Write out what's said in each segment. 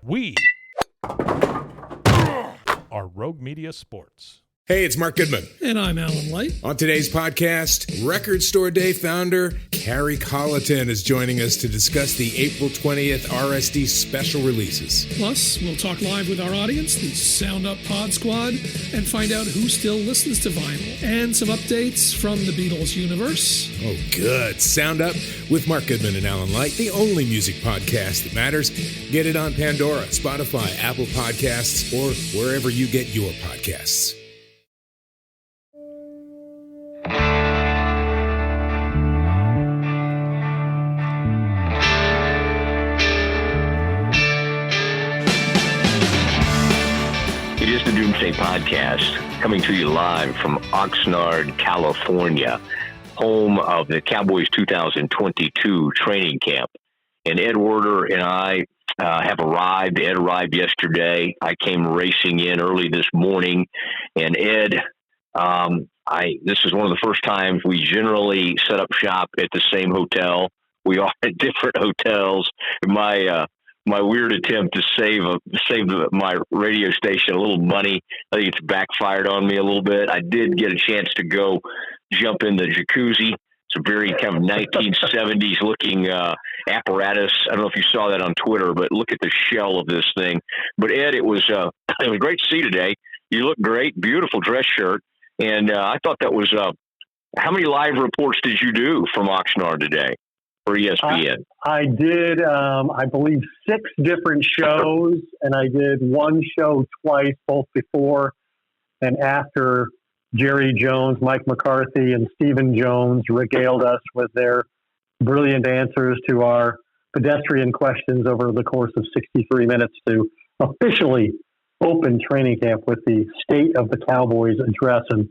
We are Rogue Media Sports. Hey, it's Mark Goodman. And I'm Alan Light. On today's podcast, Record Store Day founder Carrie Colliton is joining us to discuss the April 20th RSD special releases. Plus, we'll talk live with our audience, the Sound Up Pod Squad, and find out who still listens to vinyl. And some updates from the Beatles universe. Oh, good. Sound Up with Mark Goodman and Alan Light, the only music podcast that matters. Get it on Pandora, Spotify, Apple Podcasts, or wherever you get your podcasts. It is the Doomsday podcast, coming to you live from Oxnard, California, home of the Cowboys 2022 training camp. And Ed Werder and I have arrived. Ed arrived yesterday. I came racing in early this morning. And Ed, this is one of the first times we generally set up shop at the same hotel. We are at different hotels. My weird attempt to save my radio station a little money, I think it's backfired on me a little bit. I did get a chance to go jump in the jacuzzi. It's a very kind of 1970s looking apparatus. I don't know if you saw that on Twitter, but look at the shell of this thing. But Ed, it was great to see you today. You look great, beautiful dress shirt, and I thought that was. How many live reports did you do from Oxnard today for ESPN? I did, I believe, 6 different shows, and I did one show twice, both before and after Jerry Jones, Mike McCarthy, and Stephen Jones regaled us with their brilliant answers to our pedestrian questions over the course of 63 minutes to officially open training camp with the State of the Cowboys address. And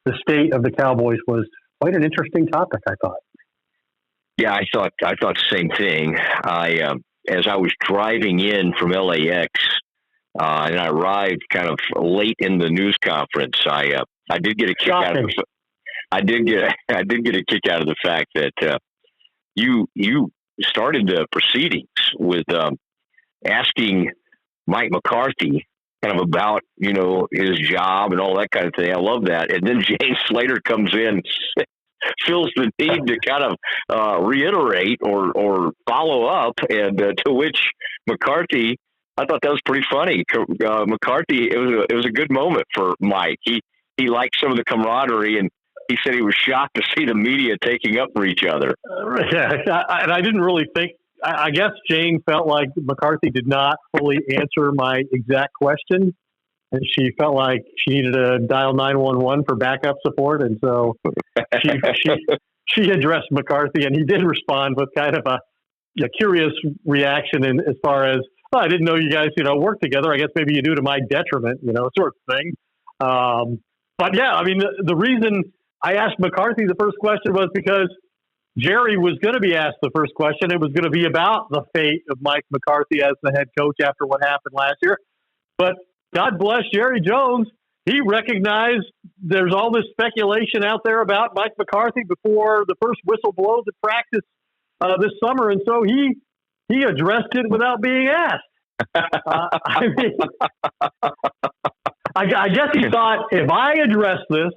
the State of the Cowboys was quite an interesting topic, I thought. Yeah, I thought the same thing. As I was driving in from LAX, and I arrived kind of late in the news conference, I did get a kick out of the. I did get a kick out of the fact that you started the proceedings with asking Mike McCarthy kind of about his job and all that kind of thing. I love that, and then James Slater comes in. Feels the need to kind of reiterate or follow up, and to which McCarthy, I thought that was pretty funny. McCarthy, it was a good moment for Mike. He liked some of the camaraderie, and he said he was shocked to see the media taking up for each other. Yeah, and I didn't really think. I guess Jane felt like McCarthy did not fully answer my exact question. And she felt like she needed to dial 911 for backup support. And so she addressed McCarthy, and he did respond with kind of a curious reaction as far as, oh, I didn't know you guys, work together. I guess maybe you do to my detriment, sort of thing. But yeah, I mean, the reason I asked McCarthy the first question was because Jerry was going to be asked the first question. It was going to be about the fate of Mike McCarthy as the head coach after what happened last year. But God bless Jerry Jones. He recognized there's all this speculation out there about Mike McCarthy before the first whistle blows at practice this summer, and so he addressed it without being asked. I guess he thought, if I address this,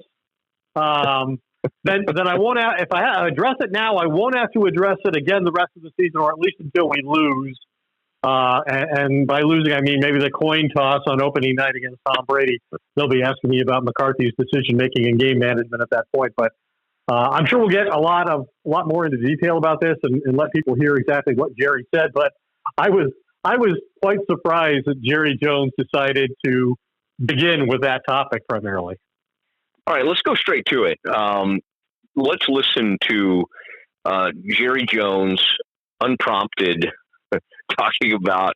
then I won't have. If I address it now, I won't have to address it again the rest of the season, or at least until we lose. And by losing, I mean maybe the coin toss on opening night against Tom Brady. They'll be asking me about McCarthy's decision-making and game management at that point. But I'm sure we'll get a lot more into detail about this and let people hear exactly what Jerry said. But I was quite surprised that Jerry Jones decided to begin with that topic primarily. All right, let's go straight to it. Let's listen to Jerry Jones, unprompted, talking about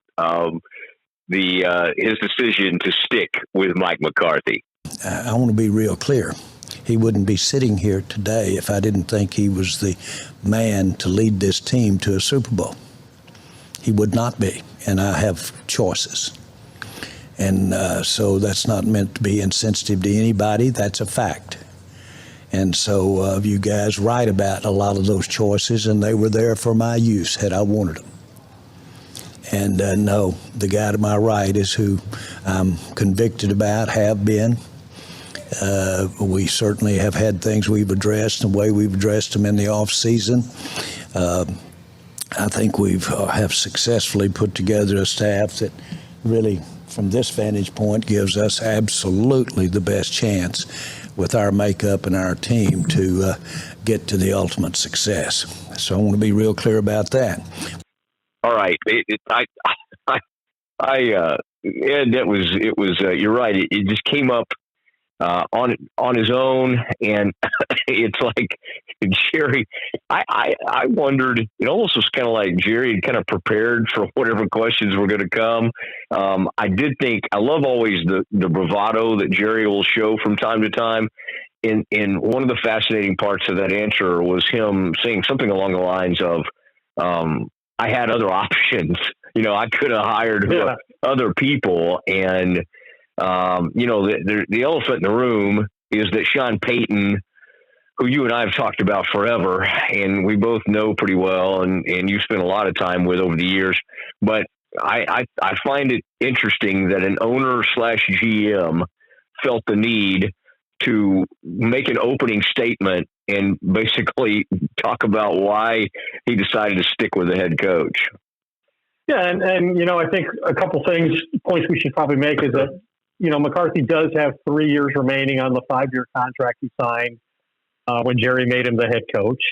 his decision to stick with Mike McCarthy. I want to be real clear. He wouldn't be sitting here today if I didn't think he was the man to lead this team to a Super Bowl. He would not be, and I have choices. And so that's not meant to be insensitive to anybody. That's a fact. And so you guys write about a lot of those choices, and they were there for my use had I wanted them. And no, the guy to my right is who I'm convicted about, have been. We certainly have had things we've addressed, and the way we've addressed them in the off season. I think have successfully put together a staff that really, from this vantage point, gives us absolutely the best chance with our makeup and our team to get to the ultimate success. So I want to be real clear about that. All right, Ed, you're right. It just came up on his own, and it's like Jerry. I wondered. It almost was kind of like Jerry had kind of prepared for whatever questions were going to come. I did think I love always the bravado that Jerry will show from time to time. And one of the fascinating parts of that answer was him saying something along the lines of, I had other options. I could have hired other people. And, the elephant in the room is that Sean Payton, who you and I have talked about forever, and we both know pretty well, and you spent a lot of time with over the years. But I find it interesting that an owner / GM felt the need to make an opening statement and basically talk about why he decided to stick with the head coach. Yeah, and I think a couple points we should probably make is that, McCarthy does have 3 years remaining on the 5-year contract he signed when Jerry made him the head coach.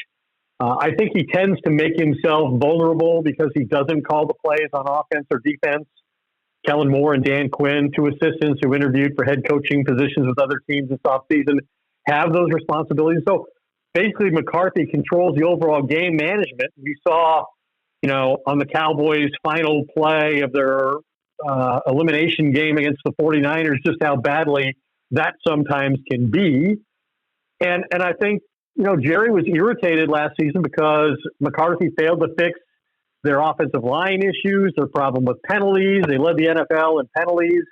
I think he tends to make himself vulnerable because he doesn't call the plays on offense or defense. Kellen Moore and Dan Quinn, 2 assistants who interviewed for head coaching positions with other teams this offseason, have those responsibilities. So basically, McCarthy controls the overall game management. We saw, on the Cowboys' final play of their elimination game against the 49ers, just how badly that sometimes can be. And I think, Jerry was irritated last season because McCarthy failed to fix their offensive line issues, their problem with penalties. They led the NFL in penalties.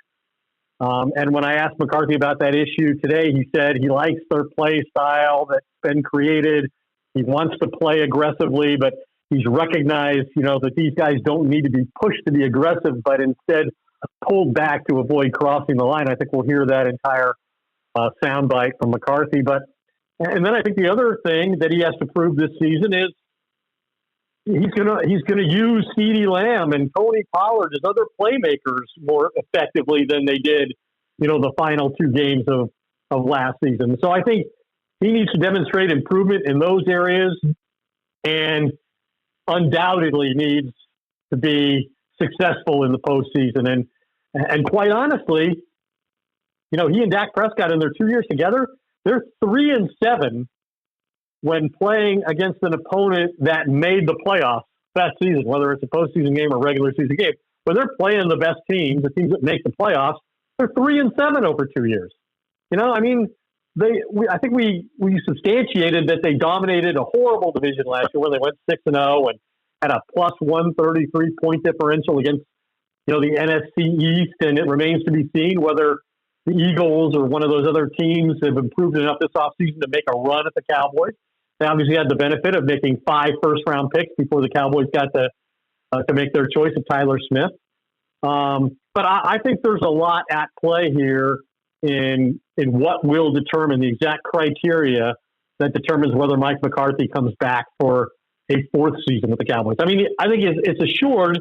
And when I asked McCarthy about that issue today, he said he likes their play style that's been created. He wants to play aggressively, but he's recognized, that these guys don't need to be pushed to be aggressive, but instead pulled back to avoid crossing the line. I think we'll hear that entire soundbite from McCarthy. And then I think the other thing that he has to prove this season is he's gonna use CeeDee Lamb and Tony Pollard as other playmakers more effectively than they did, the final 2 games of last season. So I think he needs to demonstrate improvement in those areas, and undoubtedly needs to be successful in the postseason. And quite honestly, he and Dak Prescott in their 2 years together, they're 3-7 when playing against an opponent that made the playoffs that season, whether it's a postseason game or regular season game. When they're playing the best teams, the teams that make the playoffs, they're 3-7 over 2 years. I think we substantiated that they dominated a horrible division last year when they went 6-0 and had a plus 133 point differential against, the NFC East. And it remains to be seen whether the Eagles or one of those other teams have improved enough this offseason to make a run at the Cowboys. They obviously had the benefit of making 5 first-round picks before the Cowboys got to make their choice of Tyler Smith. But I think there's a lot at play here in what will determine the exact criteria that determines whether Mike McCarthy comes back for a 4th season with the Cowboys. I mean, I think it's assured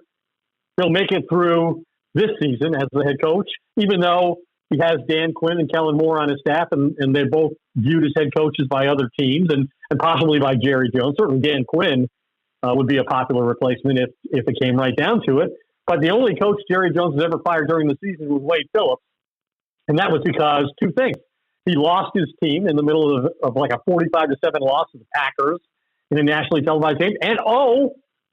he'll make it through this season as the head coach, even though he has Dan Quinn and Kellen Moore on his staff, and they're both viewed as head coaches by other teams and possibly by Jerry Jones. Certainly Dan Quinn would be a popular replacement if it came right down to it. But the only coach Jerry Jones has ever fired during the season was Wade Phillips. And that was because 2 things. He lost his team in the middle of like a 45-7 loss to the Packers in a nationally televised game. And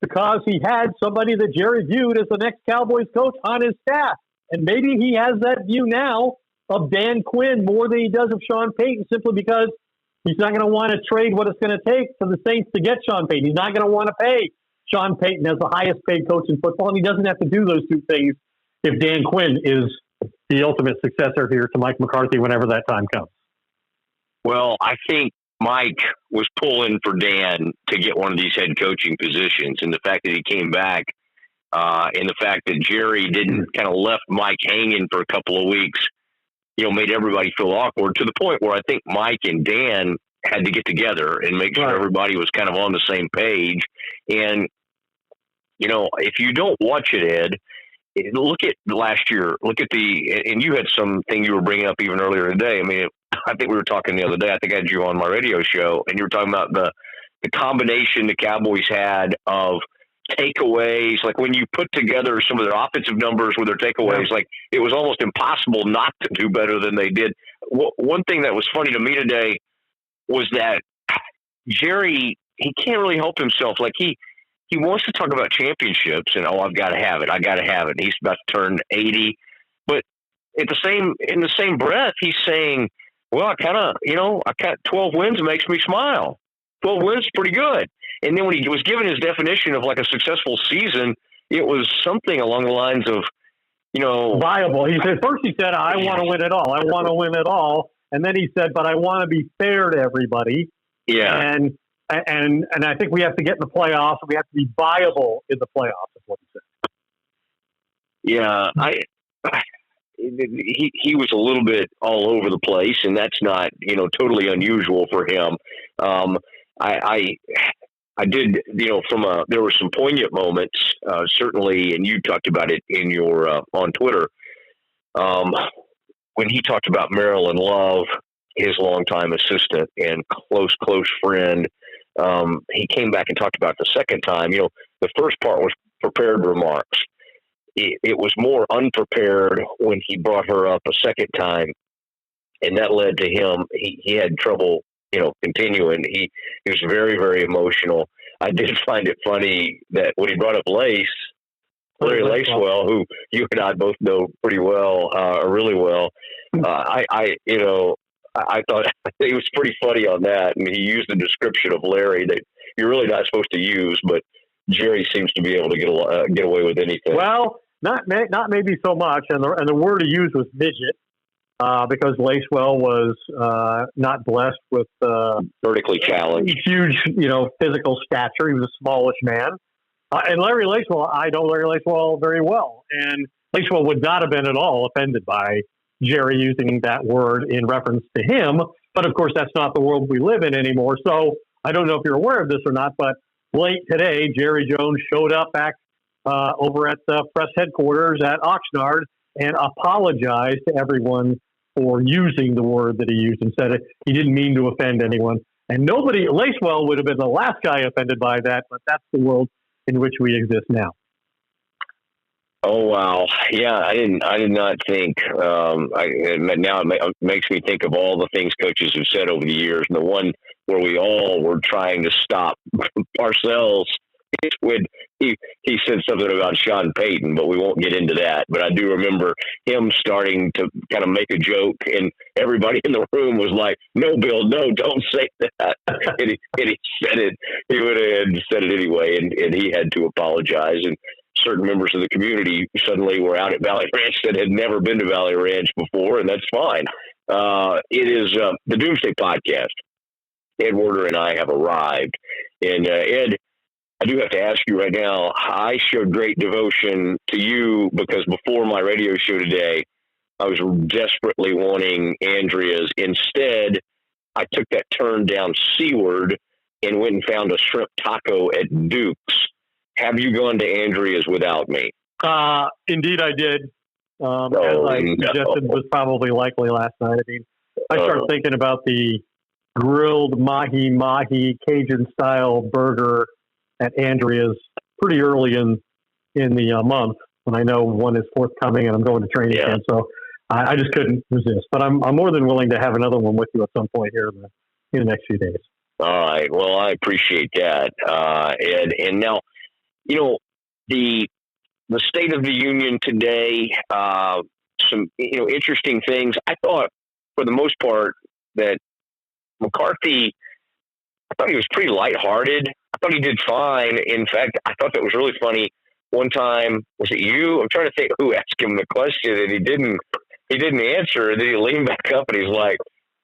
because he had somebody that Jerry viewed as the next Cowboys coach on his staff. And maybe he has that view now of Dan Quinn more than he does of Sean Payton, simply because he's not going to want to trade what it's going to take for the Saints to get Sean Payton. He's not going to want to pay Sean Payton as the highest paid coach in football, and he doesn't have to do those 2 things if Dan Quinn is the ultimate successor here to Mike McCarthy whenever that time comes. Well, I think Mike was pulling for Dan to get one of these head coaching positions, and the fact that he came back and the fact that Jerry didn't kind of left Mike hanging for a couple of weeks, made everybody feel awkward to the point where I think Mike and Dan had to get together and make sure everybody was kind of on the same page. And, if you don't watch it, Ed, look at last year, and you had something you were bringing up even earlier today. I mean, I think we were talking the other day, I think I had you on my radio show, and you were talking about the combination the Cowboys had of takeaways. Like when you put together some of their offensive numbers with their takeaways, like it was almost impossible not to do better than they did. One thing that was funny to me today was that Jerry, he can't really help himself. Like he wants to talk about championships and, I've got to have it. I got to have it. And he's about to turn 80. But in the same breath, he's saying, well, I got 12 wins makes me smile. 12 wins is pretty good. And then when he was given his definition of like a successful season, it was something along the lines of, viable. He said, first he said, I want to win it all. I want to win it all. And then he said, but I want to be fair to everybody. Yeah. And I think we have to get in the playoffs. We have to be viable in the playoffs, is what he said. Yeah, he was a little bit all over the place, and that's not totally unusual for him. I did there were some poignant moments certainly, and you talked about it in your on Twitter when he talked about Marilyn Love, his longtime assistant and close friend. He came back and talked about it the second time. The first part was prepared remarks. It was more unprepared when he brought her up a second time, and that led to him. He had trouble, continuing. He was very, very emotional. I did find it funny that when he brought up Larry Lacewell, who you and I both know pretty well, really well, I thought it was pretty funny on that. I mean, he used a description of Larry that you're really not supposed to use, but Jerry seems to be able to get away with anything. Well, not maybe so much, and the word he used was midget, because Lacewell was not blessed with vertically challenged, huge, physical stature. He was a smallish man, and Larry Lacewell. I know Larry Lacewell very well, and Lacewell would not have been at all offended by Jerry using that word in reference to him. But of course, that's not the world we live in anymore. So I don't know if you're aware of this or not, but late today, Jerry Jones showed up back over at the press headquarters at Oxnard and apologized to everyone for using the word that he used and said he didn't mean to offend anyone. And Lacewell would have been the last guy offended by that, but that's the world in which we exist now. Oh, wow. Yeah, I did not think. Now it makes me think of all the things coaches have said over the years. And the one where we all were trying to stop Parcells when he said something about Sean Payton, but we won't get into that. But I do remember him starting to kind of make a joke, and everybody in the room was like, "No, Bill, no, don't say that." and he said it. He went ahead and said it anyway, and he had to apologize. And certain members of the community suddenly were out at Valley Ranch that had never been to Valley Ranch before, and that's fine. It is the Doomsday Podcast. Ed Werder and I have arrived. And Ed, I do have to ask you right now, I showed great devotion to you because before my radio show today, I was desperately wanting Andrea's. Instead, I took that turn down seaward and went and found a shrimp taco at Duke's. Have you gone to Andrea's without me? Indeed, I did. As I suggested, was probably likely last night. I mean, I started thinking about the grilled mahi Cajun style burger at Andrea's pretty early in the month when I know one is forthcoming and I'm going to training camp. So I just couldn't resist. But I'm more than willing to have another one with you at some point here in the next few days. All right. Well, I appreciate that, Ed. And now, the State of the Union today, some interesting things. I thought, for the most part, that McCarthy, I thought he was pretty lighthearted. I thought he did fine. In fact, I thought that was really funny. One time, was it you? I'm trying to think who asked him the question, and he didn't answer. And then he leaned back up and he's like,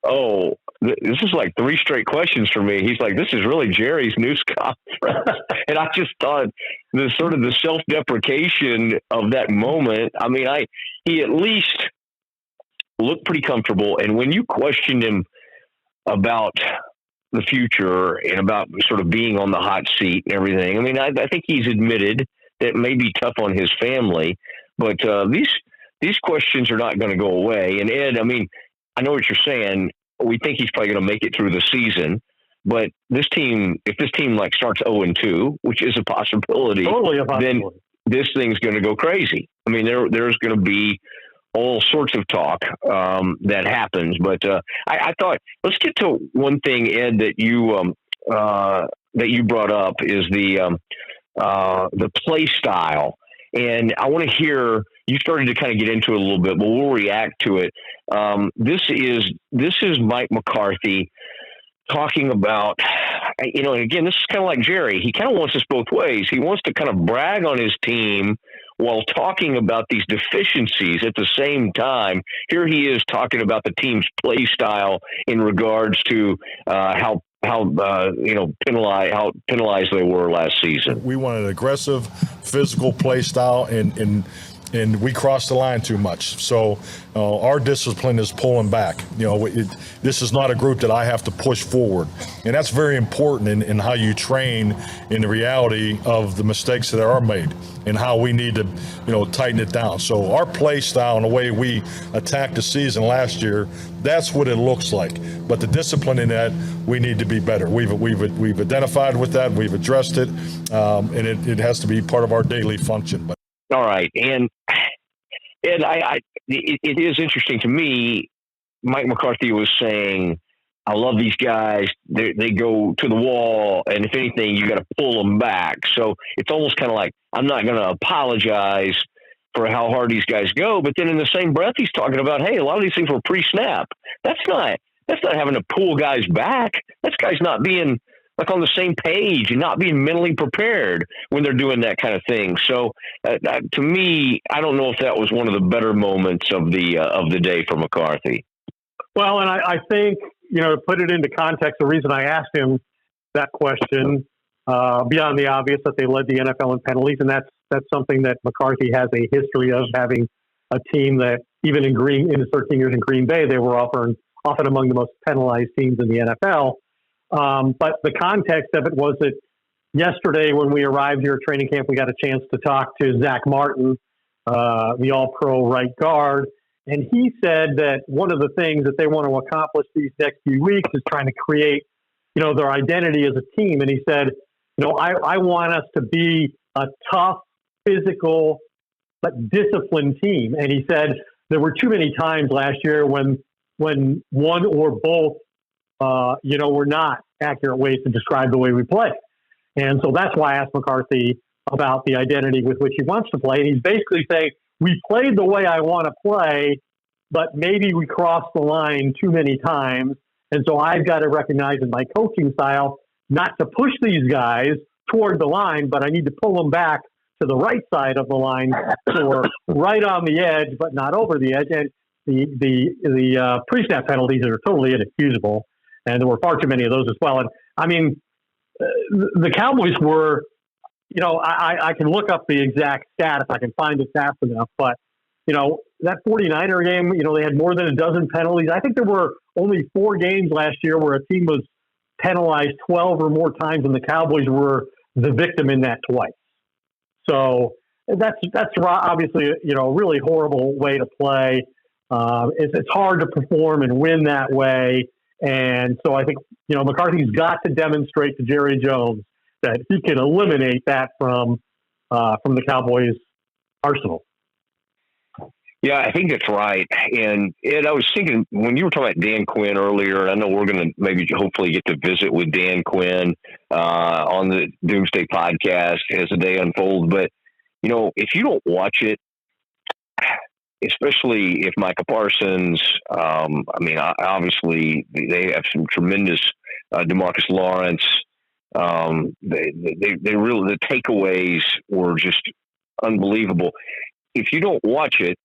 oh, this is like 3 straight questions for me. He's like, this is really Jerry's news conference. And I just thought the sort of the self-deprecation of that moment. I mean, he at least looked pretty comfortable. And when you questioned him about the future and about sort of being on the hot seat and everything, I mean, I think he's admitted that it may be tough on his family, but these questions are not going to go away. And Ed, I mean, I know what you're saying. We think he's probably going to make it through the season, but if this team like starts 0-2, which is a possibility, totally a possibility, then this thing's going to go crazy. I mean, there's going to be all sorts of talk that happens. But I thought, let's get to one thing, Ed, that you brought up is the play style. And I want to hear, you started to kind of get into it a little bit, but we'll react to it. This is Mike McCarthy talking about, and again, this is kind of like Jerry. He kind of wants this both ways. He wants to kind of brag on his team while talking about these deficiencies at the same time. Here he is talking about the team's play style in regards to how penalized they were last season. We want an aggressive, physical play style, and we crossed the line too much. So our discipline is pulling back. This is not a group that I have to push forward, and that's very important in how you train in the reality of the mistakes that are made and how we need to tighten it down. So our play style and the way we attacked the season last year, that's what it looks like. But the discipline in that, we need to be better. We've identified with that, we've addressed it, and it has to be part of our daily function. But all right, and it is interesting to me. Mike McCarthy was saying, I love these guys. They go to the wall, and if anything, you got to pull them back. So it's almost kind of like, I'm not going to apologize for how hard these guys go. But then in the same breath, he's talking about, hey, a lot of these things were pre-snap. That's not having to pull guys back. That's guys not being like on the same page and not being mentally prepared when they're doing that kind of thing. So to me, I don't know if that was one of the better moments of the day for McCarthy. Well, and I think, to put it into context, the reason I asked him that question, beyond the obvious that they led the NFL in penalties, and that's something that McCarthy has a history of, having a team that even in his 13 years in Green Bay, they were often among the most penalized teams in the NFL. But the context of it was that yesterday when we arrived here at training camp, we got a chance to talk to Zach Martin, the all-pro right guard. And he said that one of the things that they want to accomplish these next few weeks is trying to create, their identity as a team. And he said, I want us to be a tough, physical, but disciplined team. And he said there were too many times last year when one or both, were not accurate ways to describe the way we play. And so that's why I asked McCarthy about the identity with which he wants to play. And he's basically saying, we played the way I want to play, but maybe we crossed the line too many times. And so I've got to recognize in my coaching style not to push these guys toward the line, but I need to pull them back to the right side of the line, or right on the edge, but not over the edge. And the pre-snap penalties are totally inexcusable, and there were far too many of those as well. And I mean, the Cowboys were, I can look up the exact stat if I can find it fast enough, but that 49er game, they had more than a dozen penalties. I think there were only 4 games last year where a team was penalized 12 or more times, and the Cowboys were the victim in that twice. So that's obviously, a really horrible way to play. It's hard to perform and win that way. And so I think, McCarthy's got to demonstrate to Jerry Jones that he can eliminate that from the Cowboys' arsenal. Yeah, I think that's right. And Ed, I was thinking when you were talking about Dan Quinn earlier, I know we're going to maybe hopefully get to visit with Dan Quinn on the Doomsday podcast as the day unfolds. But, if you don't watch it, especially if Micah Parsons, obviously they have some tremendous DeMarcus Lawrence. They really, the takeaways were just unbelievable. If you don't watch it,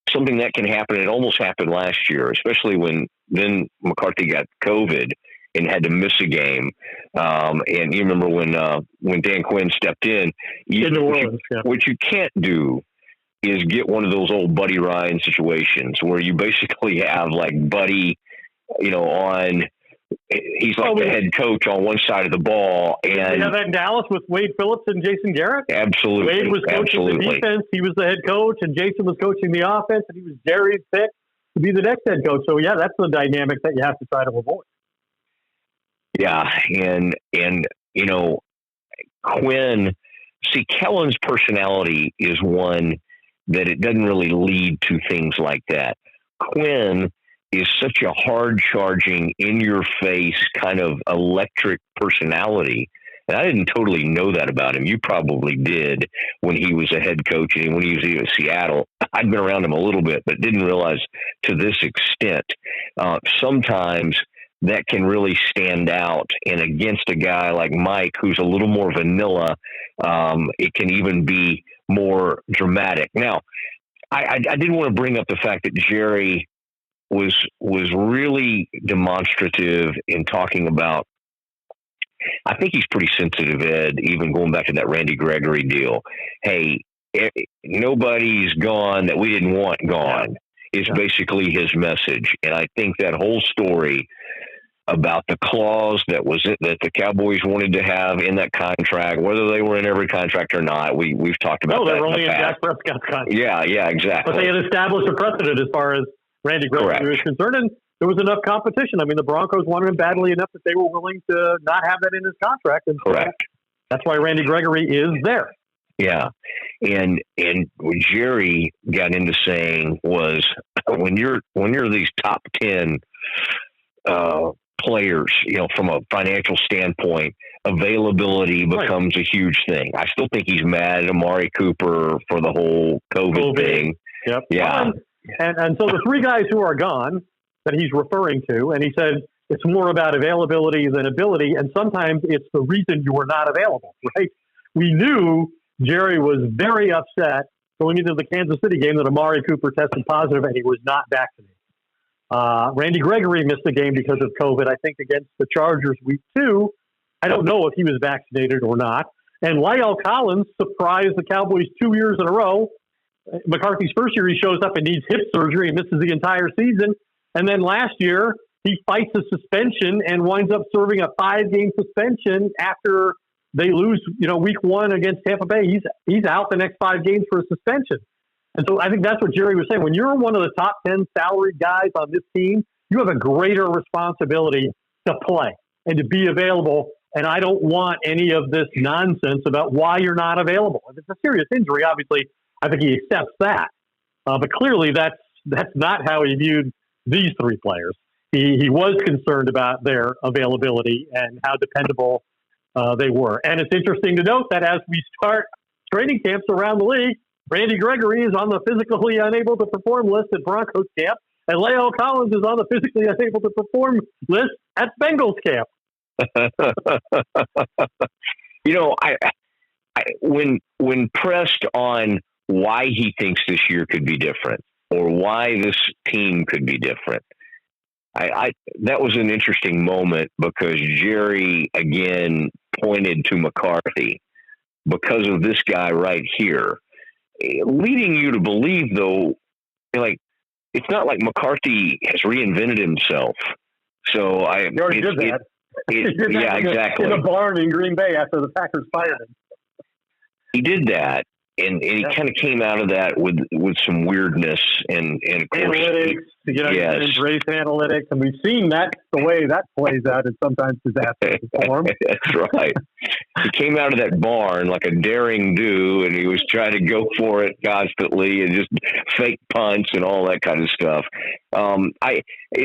something that can happen. It almost happened last year, especially when then McCarthy got COVID and had to miss a game. And you remember when Dan Quinn stepped in, what you can't do is get one of those old Buddy Ryan situations where you basically have like Buddy, he's like the head coach on one side of the ball. And you have that in Dallas with Wade Phillips and Jason Garrett. Absolutely. Wade was coaching the defense. He was the head coach, and Jason was coaching the offense, and he was Jerry's pick to be the next head coach. So yeah, that's the dynamic that you have to try to avoid. Yeah. And Quinn, Kellen's personality is one that it doesn't really lead to things like that. Quinn is such a hard-charging, in-your-face kind of electric personality. And I didn't totally know that about him. You probably did when he was a head coach and when he was at Seattle. I'd been around him a little bit, but didn't realize to this extent. Sometimes that can really stand out. And against a guy like Mike, who's a little more vanilla, it can even be more dramatic. Now, I did want to bring up the fact that Jerry was really demonstrative in talking about, I think he's pretty sensitive, Ed, even going back to that Randy Gregory deal. Hey, nobody's gone that we didn't want gone is basically his message. And I think that whole story about the clause that the Cowboys wanted to have in that contract, whether they were in every contract or not, we've talked about that. No, they were only in Dak Prescott's contract. Yeah, exactly. But they had established a precedent as far as Randy Gregory was concerned, and there was enough competition. I mean, the Broncos wanted him badly enough that they were willing to not have that in his contract. And correct. That's why Randy Gregory is there. Yeah. And what Jerry got into saying was when you're these top 10 players, from a financial standpoint, availability becomes a huge thing. I still think he's mad at Amari Cooper for the whole COVID thing. Yep. Yeah. And so the three guys who are gone that he's referring to, and he said it's more about availability than ability, and sometimes it's the reason you were not available, right? We knew Jerry was very upset going into the Kansas City game that Amari Cooper tested positive and he was not vaccinated. Randy Gregory missed the game because of COVID, I think, against the Chargers week 2. I don't know if he was vaccinated or not. And La'el Collins surprised the Cowboys 2 years in a row. McCarthy's first year, he shows up and needs hip surgery and misses the entire season. And then last year, he fights a suspension and winds up serving a 5-game suspension after they lose, week 1 against Tampa Bay. He's out the next 5 games for a suspension. And so I think that's what Jerry was saying. When you're one of the top 10 salaried guys on this team, you have a greater responsibility to play and to be available. And I don't want any of this nonsense about why you're not available. If it's a serious injury, obviously, I think he accepts that. But clearly that's not how he viewed these three players. He was concerned about their availability and how dependable they were. And it's interesting to note that as we start training camps around the league, Randy Gregory is on the physically unable to perform list at Broncos camp, and La'el Collins is on the physically unable to perform list at Bengals camp. When pressed on why he thinks this year could be different or why this team could be different, that was an interesting moment because Jerry again pointed to McCarthy because of this guy right here, leading you to believe, though, it's not like McCarthy has reinvented himself. So he already did that. Exactly. In a barn in Green Bay after the Packers fired him. He did that, and he kind of came out of that with some weirdness and of course, analytics. Embrace analytics, and we've seen that the way that plays out is sometimes disastrous for him. That's right. He came out of that barn like a daring do, and he was trying to go for it constantly and just fake punts and all that kind of stuff.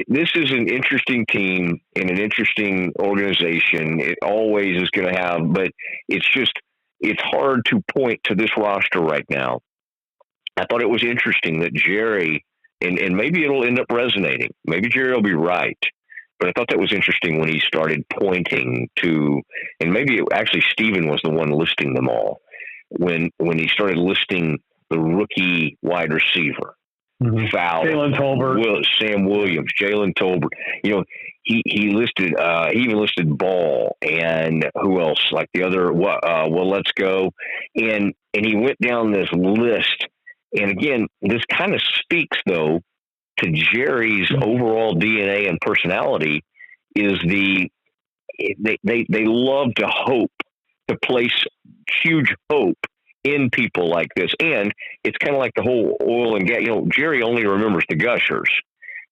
This is an interesting team and an interesting organization. It always is going to have, but it's hard to point to this roster right now. I thought it was interesting that Jerry, and maybe it'll end up resonating. Maybe Jerry will be right. But I thought that was interesting when he started pointing to, and maybe actually Steven was the one listing them all, when he started listing the rookie wide receiver. Fowler, Jalen Tolbert, Sam Williams, Jalen Tolbert. You know, he listed he even listed Ball and who else? Like the other. Let's go, and he went down this list. And again, this kind of speaks though to Jerry's overall DNA and personality. Is they love to hope, to place huge hope in people like this. And it's kind of like the whole oil and gas. You know, Jerry only remembers the gushers.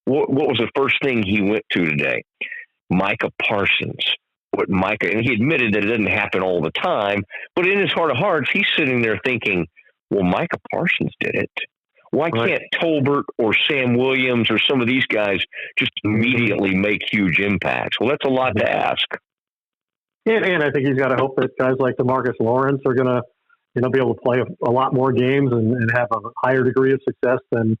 What was the first thing he went to today? Micah Parsons. And he admitted that it doesn't happen all the time, but in his heart of hearts, he's sitting there thinking, well, Micah Parsons did it. Why can't Tolbert or Sam Williams or some of these guys just immediately make huge impacts? Well, that's a lot to ask. And I think he's got to hope that guys like DeMarcus Lawrence are going to, be able to play a lot more games and have a higher degree of success than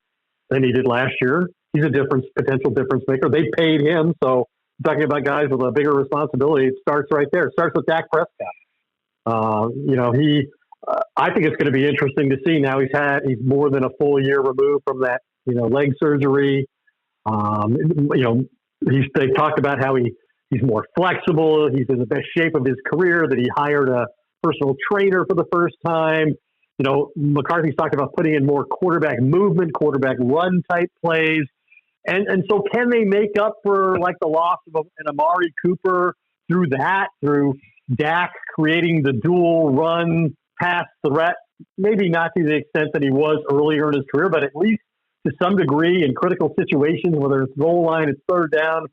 he did last year. He's a potential difference maker. They paid him, so talking about guys with a bigger responsibility, it starts right there. It starts with Dak Prescott. I think it's going to be interesting to see. Now he's more than a full year removed from that, leg surgery. They talked about how he's more flexible. He's in the best shape of his career, that he hired a personal trainer for the first time. McCarthy's talked about putting in more quarterback movement, quarterback run type plays. And so can they make up for like the loss of an Amari Cooper through Dak creating the dual run pass threat? Maybe not to the extent that he was earlier in his career, but at least to some degree in critical situations, whether it's goal line, it's third down,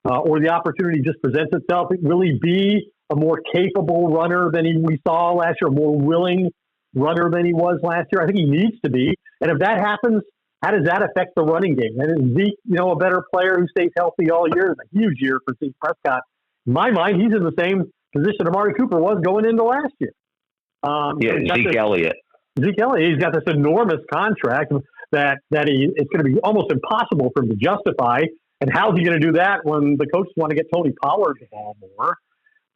or the opportunity just presents itself, really be a more capable runner than we saw last year, a more willing runner than he was last year. I think he needs to be. And if that happens, how does that affect the running game? And is Zeke, a better player who stays healthy all year? It's a huge year for Zeke Prescott. In my mind, he's in the same position Amari Cooper was going into last year. Zeke Elliott. Zeke Elliott, he's got this enormous contract that it's going to be almost impossible for him to justify. And how's he going to do that when the coaches want to get Tony Pollard the ball more?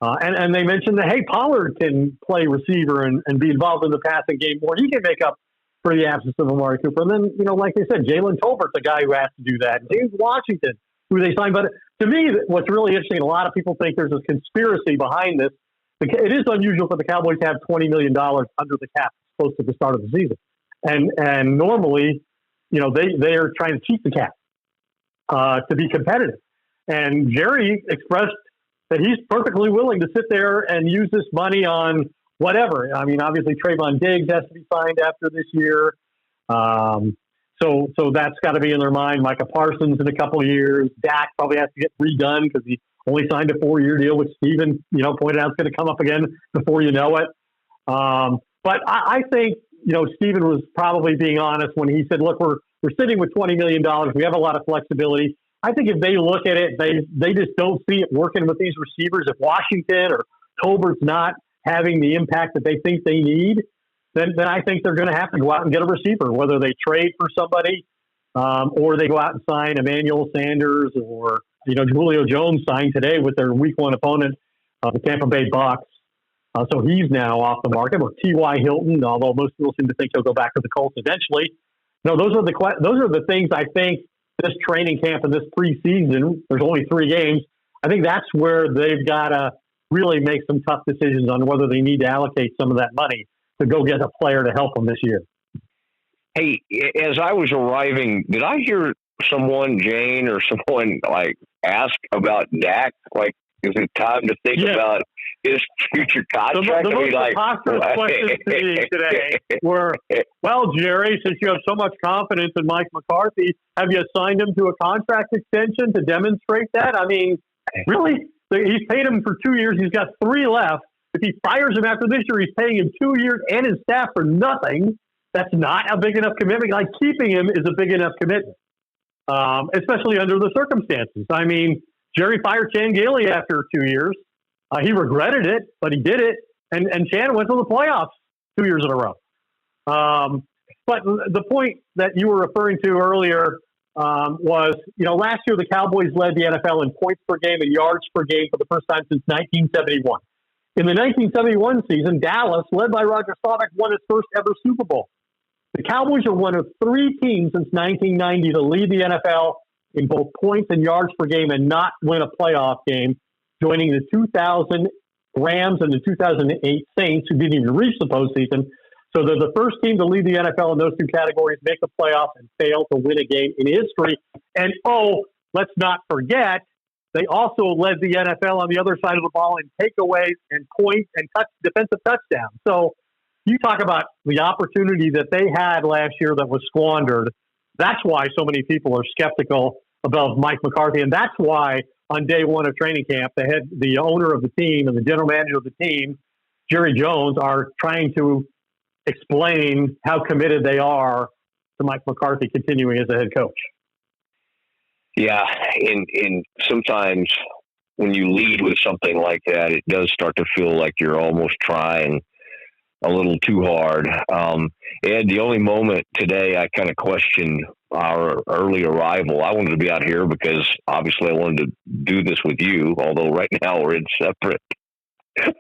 And they mentioned that, hey, Pollard can play receiver and be involved in the passing game more. He can make up for the absence of Amari Cooper. And then, like they said, Jalen Tolbert's a guy who has to do that. James Washington, who they signed. But to me, what's really interesting, a lot of people think there's a conspiracy behind this. It is unusual for the Cowboys to have $20 million under the cap close to the start of the season. And normally, they are trying to cheat the cap to be competitive. And Jerry expressed that he's perfectly willing to sit there and use this money on whatever. I mean, obviously Trayvon Diggs has to be signed after this year. So that's got to be in their mind. Micah Parsons in a couple of years. Dak probably has to get redone because he only signed a 4-year deal, which Steven, pointed out is going to come up again before you know it. But I think, Steven was probably being honest when he said, look, we're sitting with $20 million. We have a lot of flexibility. I think if they look at it, they just don't see it working with these receivers. If Washington or Tolbert's not having the impact that they think they need, then I think they're going to have to go out and get a receiver, whether they trade for somebody or they go out and sign Emmanuel Sanders or, Julio Jones signed today with their week 1 opponent, the Tampa Bay Bucks. So he's now off the market. Or T.Y. Hilton, although most people seem to think he'll go back to the Colts eventually. No, those are the things I think this training camp and this preseason, there's only 3 games. I think that's where they've got to really make some tough decisions on whether they need to allocate some of that money to go get a player to help them this year. Hey, as I was arriving, did I hear someone, Jane or someone, ask about Dak? Is it time to think about his future contract? The most preposterous questions to me today were, well, Jerry, since you have so much confidence in Mike McCarthy, have you assigned him to a contract extension to demonstrate that? I mean, really? He's paid him for 2 years. He's got 3 left. If he fires him after this year, he's paying him 2 years and his staff for nothing. That's not a big enough commitment. Keeping him is a big enough commitment, especially under the circumstances. I mean, Jerry fired Chan Gailey after 2 years. He regretted it, but he did it. And Chan went to the playoffs 2 years in a row. But the point that you were referring to earlier was, last year the Cowboys led the NFL in points per game and yards per game for the first time since 1971. In the 1971 season, Dallas, led by Roger Staubach, won its first ever Super Bowl. The Cowboys are one of 3 teams since 1990 to lead the NFL in both points and yards per game and not win a playoff game, joining the 2000 Rams and the 2008 Saints, who didn't even reach the postseason. So they're the first team to lead the NFL in those 2 categories, make the playoffs, and fail to win a game in history. And, let's not forget, they also led the NFL on the other side of the ball in takeaways and points and defensive touchdowns. So you talk about the opportunity that they had last year that was squandered. That's why so many people are skeptical about Mike McCarthy. And that's why on day one of training camp, the owner of the team and the general manager of the team, Jerry Jones, are trying to explain how committed they are to Mike McCarthy continuing as a head coach. Yeah, and sometimes when you lead with something like that, it does start to feel like you're almost trying a little too hard. Ed, the only moment today I kind of questioned our early arrival. I wanted to be out here because obviously I wanted to do this with you, although right now we're in separate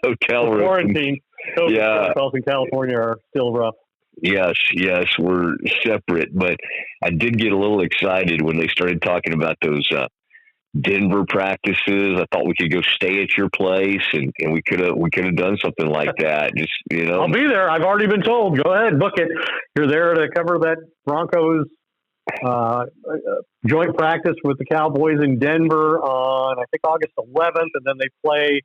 hotel rooms. Quarantine. Yeah. Hotels in California are still rough. Yes, we're separate, but I did get a little excited when they started talking about those Denver practices. I thought we could go stay at your place, and we could have done something like that. Just I'll be there. I've already been told. Go ahead, book it. You're there to cover that Broncos joint practice with the Cowboys in Denver on I think August 11th, and then they play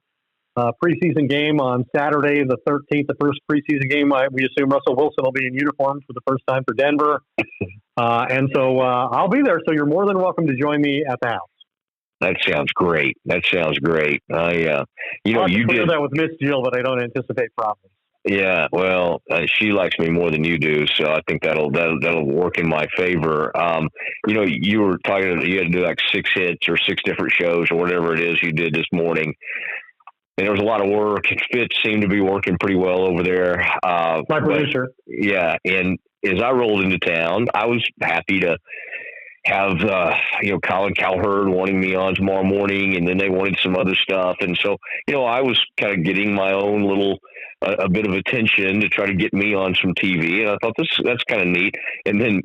preseason game on Saturday, the 13th, the first preseason game. We assume Russell Wilson will be in uniform for the first time for Denver. And so I'll be there. So you're more than welcome to join me at the house. That sounds great. You did that with Miss Jill, but I don't anticipate problems. Yeah, well, she likes me more than you do, so I think that'll work in my favor. You were talking. You had to do like 6 hits or 6 different shows or whatever it is you did this morning. And there was a lot of work. Fitz seemed to be working pretty well over there. My producer. Yeah, and as I rolled into town, I was happy to have Colin Cowherd wanting me on tomorrow morning, and then they wanted some other stuff, and so I was kind of getting my own little a bit of attention to try to get me on some TV, and I thought that's kind of neat. And then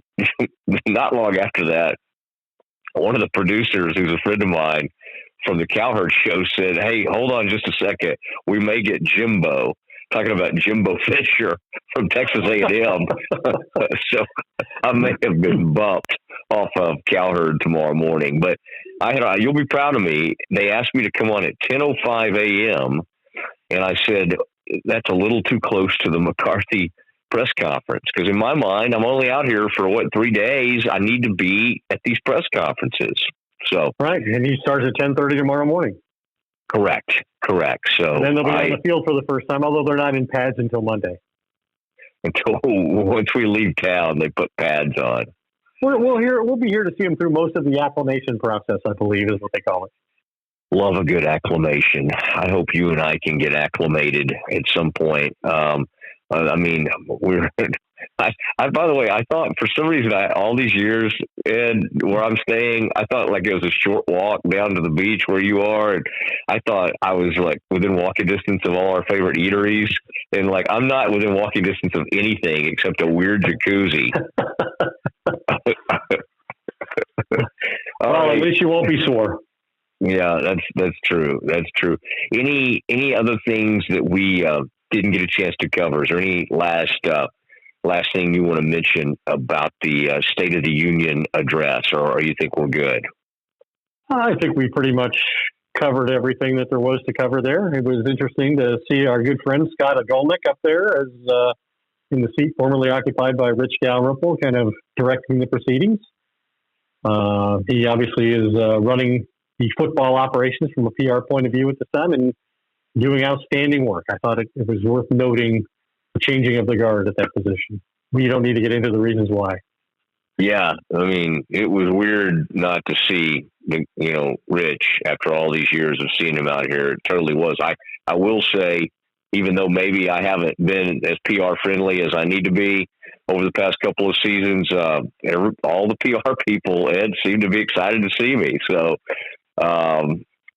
not long after that, one of the producers, who's a friend of mine from the Cowherd show, said, "Hey, hold on just a second. We may get Jimbo," talking about Jimbo Fisher from Texas A&M. So I may have been bumped off of Cowherd tomorrow morning. But you'll be proud of me. They asked me to come on at 10:05 a.m., and I said, that's a little too close to the McCarthy press conference. Because in my mind, I'm only out here for, 3 days? I need to be at these press conferences. So right, and he starts at 10:30 tomorrow morning. Correct. So and then they'll be on the field for the first time, although they're not in pads until Monday. Until once we leave town, they put pads on. We'll be here to see them through most of the acclimation process, I believe, is what they call it. Love a good acclimation. I hope you and I can get acclimated at some point. By the way, I thought for some reason all these years, Ed, where I'm staying, I thought like it was a short walk down to the beach where you are. And I thought I was like within walking distance of all our favorite eateries. And like, I'm not within walking distance of anything except a weird jacuzzi. Well, at least you won't be sore. Yeah, that's true. That's true. Any other things that we didn't get a chance to cover? Is there any last thing you want to mention about the State of the Union address, or you think we're good? I think we pretty much covered everything that there was to cover there. It was interesting to see our good friend Scott Agolnik up there as in the seat formerly occupied by Rich Dalrymple, kind of directing the proceedings. He obviously is running the football operations from a PR point of view at the Sun and doing outstanding work. I thought it was worth noting the changing of the guard at that position. We don't need to get into the reasons why. Yeah, I mean, it was weird not to see, Rich after all these years of seeing him out here. It totally was. I will say, even though maybe I haven't been as PR friendly as I need to be over the past couple of seasons, all the PR people, Ed, seemed to be excited to see me. So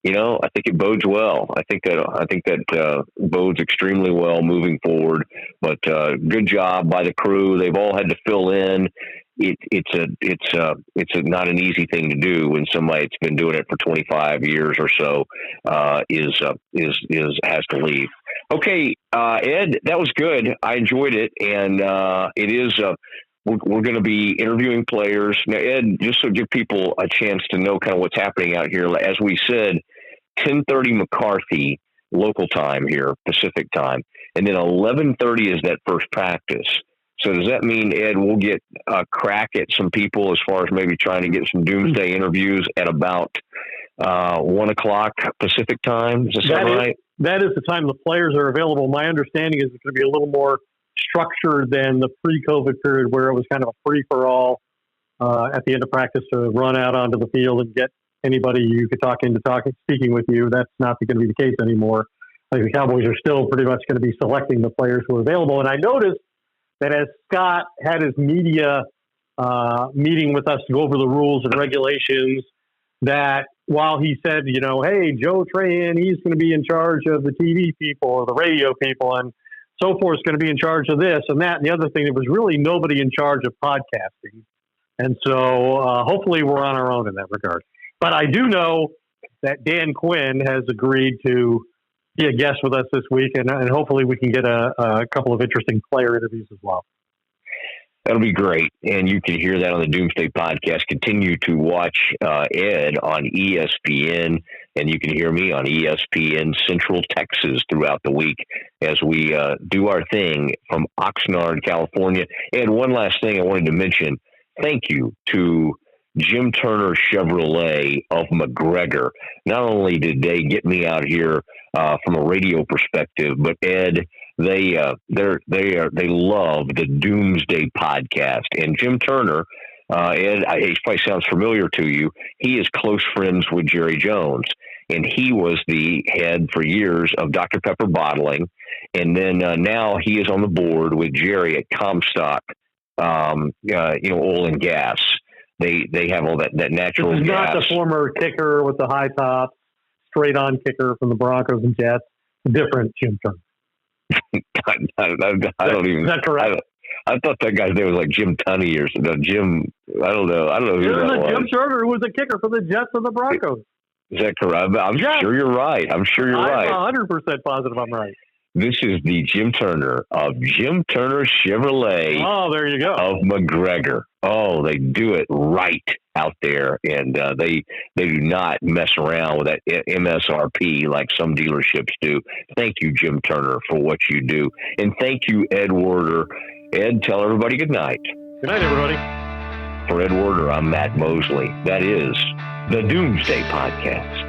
I think it bodes well. I think that bodes extremely well moving forward. But good job by the crew. They've all had to fill in. It's not an easy thing to do when somebody that's been doing it for 25 years or so has to leave. Okay, Ed, that was good. I enjoyed it, and it is. We're going to be interviewing players now. Ed, just to give people a chance to know kind of what's happening out here. As we said, 10:30 McCarthy local time here, Pacific time, and then 11:30 is that first practice. So does that mean, Ed, we'll get a crack at some people as far as maybe trying to get some Doomsday interviews at about 1 o'clock Pacific time? Is that right? That is the time the players are available. My understanding is it's going to be a little more structured than the pre-COVID period where it was kind of a free-for-all at the end of practice to run out onto the field and get anybody you could talk into speaking with you. That's not going to be the case anymore. I think the Cowboys are still pretty much going to be selecting the players who are available. And I noticed that as Scott had his media meeting with us to go over the rules and regulations, that while he said, hey, Joe Trahan, he's going to be in charge of the TV people or the radio people, and so forth is going to be in charge of this and that and the other thing, there was really nobody in charge of podcasting. And so hopefully we're on our own in that regard. But I do know that Dan Quinn has agreed to be a guest with us this week, and hopefully we can get a couple of interesting player interviews as well. That'll be great. And you can hear that on the Doomsday podcast. Continue to watch Ed on ESPN, and you can hear me on ESPN Central Texas throughout the week as we do our thing from Oxnard, California. And one last thing I wanted to mention, thank you to Jim Turner Chevrolet of McGregor. Not only did they get me out here from a radio perspective, but Ed, they love the Doomsday podcast. And Jim Turner, Ed, he probably sounds familiar to you. He is close friends with Jerry Jones, and he was the head for years of Dr. Pepper Bottling, and then now he is on the board with Jerry at Comstock, oil and gas. They have all that natural gas. This is not the former kicker with the high top, straight on kicker from the Broncos and Jets. Different Jim Turner. I don't even. Is that correct? I thought that guy's name was like Jim Tunney or something. Jim. I don't know who that was. Jim Turner, who was a kicker for the Jets and the Broncos. Is that correct? I'm sure you're right. I'm 100% positive I'm right. This is the Jim Turner of Jim Turner Chevrolet. Oh, there you go. Of McGregor. Oh, they do it right out there, and they do not mess around with that MSRP like some dealerships do. Thank you, Jim Turner, for what you do, and thank you, Ed Werder. Ed, tell everybody good night. Good night, everybody. For Ed Werder, I'm Matt Mosley. That is the Doomsday Podcast.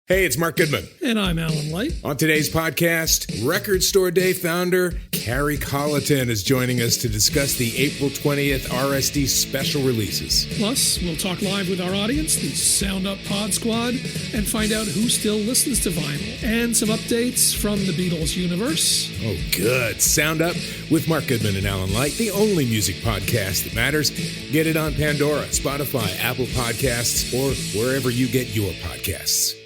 Hey, it's Mark Goodman. And I'm Alan Light. On today's podcast, Record Store Day founder Carrie Colleton is joining us to discuss the April 20th RSD special releases. Plus, we'll talk live with our audience, the Sound Up Pod Squad, and find out who still listens to vinyl. And some updates from the Beatles universe. Oh, good. Sound Up with Mark Goodman and Alan Light, the only music podcast that matters. Get it on Pandora, Spotify, Apple Podcasts, or wherever you get your podcasts.